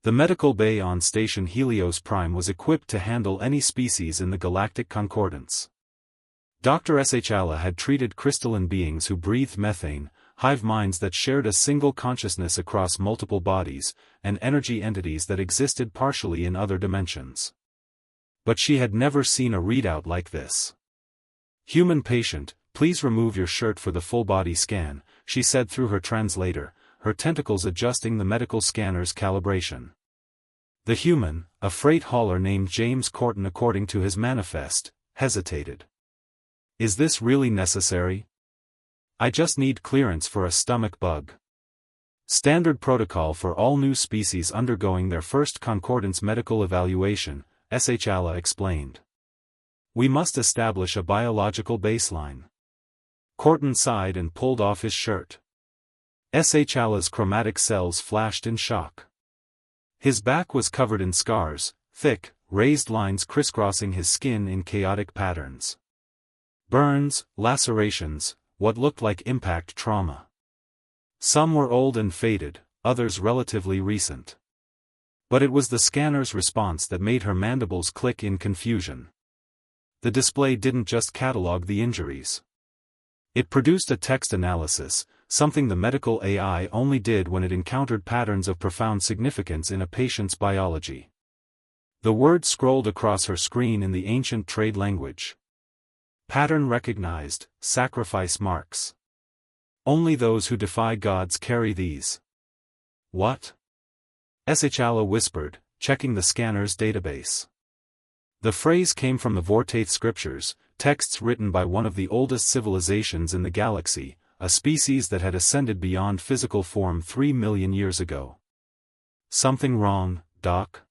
The medical bay on Station Helios Prime was equipped to handle any species in the galactic concordance. Dr. Shala had treated crystalline beings who breathed methane, hive minds that shared a single consciousness across multiple bodies, and energy entities that existed partially in other dimensions. But she had never seen a readout like this. "Human patient, please remove your shirt for the full-body scan," she said through her translator, her tentacles adjusting the medical scanner's calibration. The human, a freight hauler named James Corton according to his manifest, hesitated. "Is this really necessary? I just need clearance for a stomach bug." Standard protocol for all new species undergoing their first concordance medical evaluation, Shala explained. "We must establish a biological baseline." Corton sighed and pulled off his shirt. Shala's chromatic cells flashed in shock. His back was covered in scars, thick, raised lines crisscrossing his skin in chaotic patterns. Burns, lacerations, what looked like impact trauma. Some were old and faded, others relatively recent. But it was the scanner's response that made her mandibles click in confusion. The display didn't just catalog the injuries. It produced a text analysis, something the medical AI only did when it encountered patterns of profound significance in a patient's biology. The words scrolled across her screen in the ancient trade language. Pattern recognized, sacrifice marks. Only those who defy gods carry these. What? Shala whispered, checking the scanner's database. The phrase came from the Vortaith scriptures, texts written by one of the oldest civilizations in the galaxy, a species that had ascended beyond physical form 3 million years ago. "Something wrong, Doc?"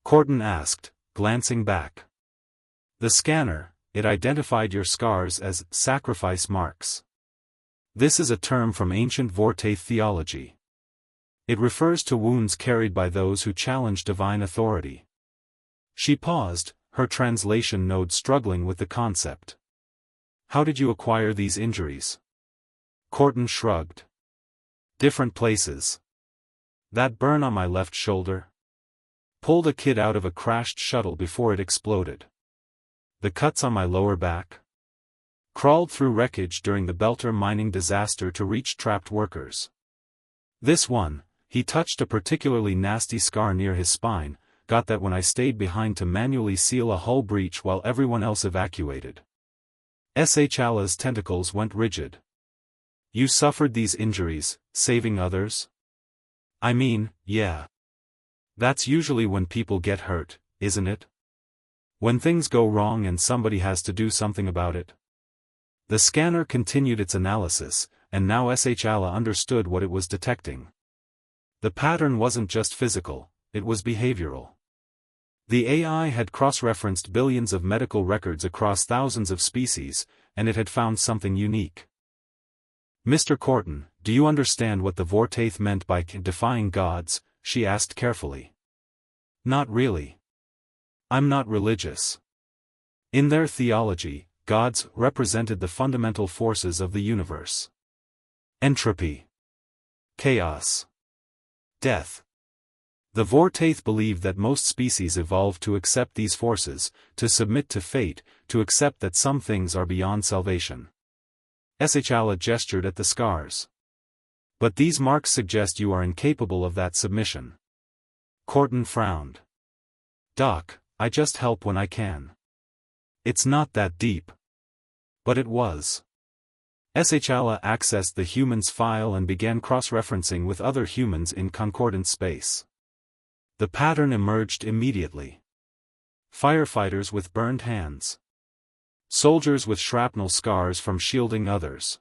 Corton asked, glancing back. "The scanner, it identified your scars as sacrifice marks. This is a term from ancient Vortaith theology. It refers to wounds carried by those who challenge divine authority." She paused, her translation node struggling with the concept. "How did you acquire these injuries?" Corton shrugged. "Different places. That burn on my left shoulder? Pulled a kid out of a crashed shuttle before it exploded. The cuts on my lower back? Crawled through wreckage during the Belter mining disaster to reach trapped workers. This one," he touched a particularly nasty scar near his spine, "got that when I stayed behind to manually seal a hull breach while everyone else evacuated." Shala's tentacles went rigid. "You suffered these injuries, saving others?" "I mean, yeah. That's usually when people get hurt, isn't it? When things go wrong and somebody has to do something about it." The scanner continued its analysis, and now Shala understood what it was detecting. The pattern wasn't just physical, it was behavioral. The AI had cross-referenced billions of medical records across thousands of species, and it had found something unique. "Mr. Corton, do you understand what the Vortaith meant by defying gods?" she asked carefully. "Not really. I'm not religious. In their theology, gods represented the fundamental forces of the universe. Entropy. Chaos. Death. The Vortaith believed that most species evolved to accept these forces, to submit to fate, to accept that some things are beyond salvation." Shala gestured at the scars. "But these marks suggest you are incapable of that submission." Corton frowned. "Doc, I just help when I can. It's not that deep." But it was. Shala accessed the human's file and began cross-referencing with other humans in concordant space. The pattern emerged immediately. Firefighters with burned hands. Soldiers with shrapnel scars from shielding others.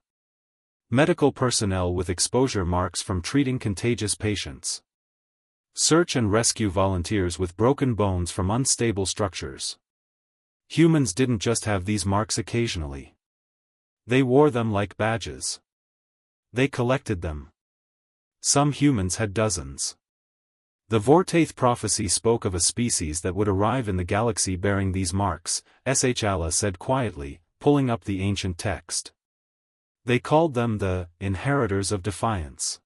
Medical personnel with exposure marks from treating contagious patients. Search and rescue volunteers with broken bones from unstable structures. Humans didn't just have these marks occasionally. They wore them like badges. They collected them. Some humans had dozens. The Vortaith prophecy spoke of a species that would arrive in the galaxy bearing these marks, Shala said quietly, pulling up the ancient text. They called them the inheritors of defiance.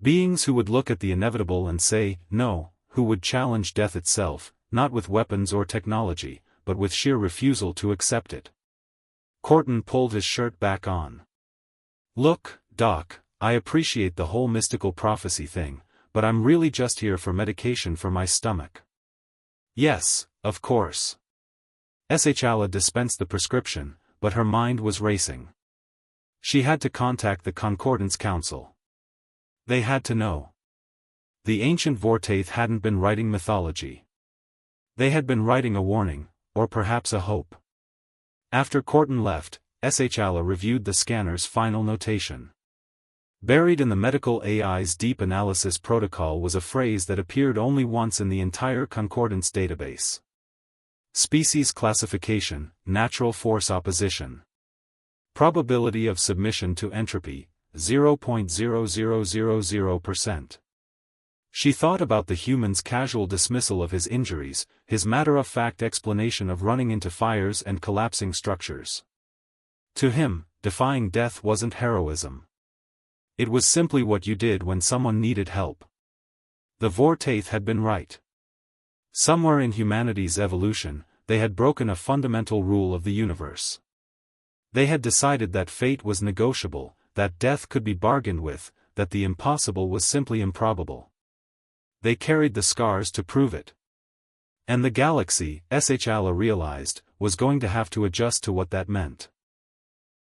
Beings who would look at the inevitable and say, no, who would challenge death itself, not with weapons or technology, but with sheer refusal to accept it. Corton pulled his shirt back on. Look, Doc, I appreciate the whole mystical prophecy thing, but I'm really just here for medication for my stomach. Yes, of course. SHL dispensed the prescription, but her mind was racing. She had to contact the Concordance Council. They had to know. The ancient Vortaith hadn't been writing mythology. They had been writing a warning, or perhaps a hope. After Corton left, SHL reviewed the scanner's final notation. Buried in the medical AI's deep analysis protocol was a phrase that appeared only once in the entire Concordance database. Species classification, natural force opposition. Probability of submission to entropy, 0.0000%. She thought about the human's casual dismissal of his injuries, his matter-of-fact explanation of running into fires and collapsing structures. To him, defying death wasn't heroism. It was simply what you did when someone needed help. The Vortaith had been right. Somewhere in humanity's evolution, they had broken a fundamental rule of the universe. They had decided that fate was negotiable, that death could be bargained with, that the impossible was simply improbable. They carried the scars to prove it. And the galaxy, SHL realized, was going to have to adjust to what that meant.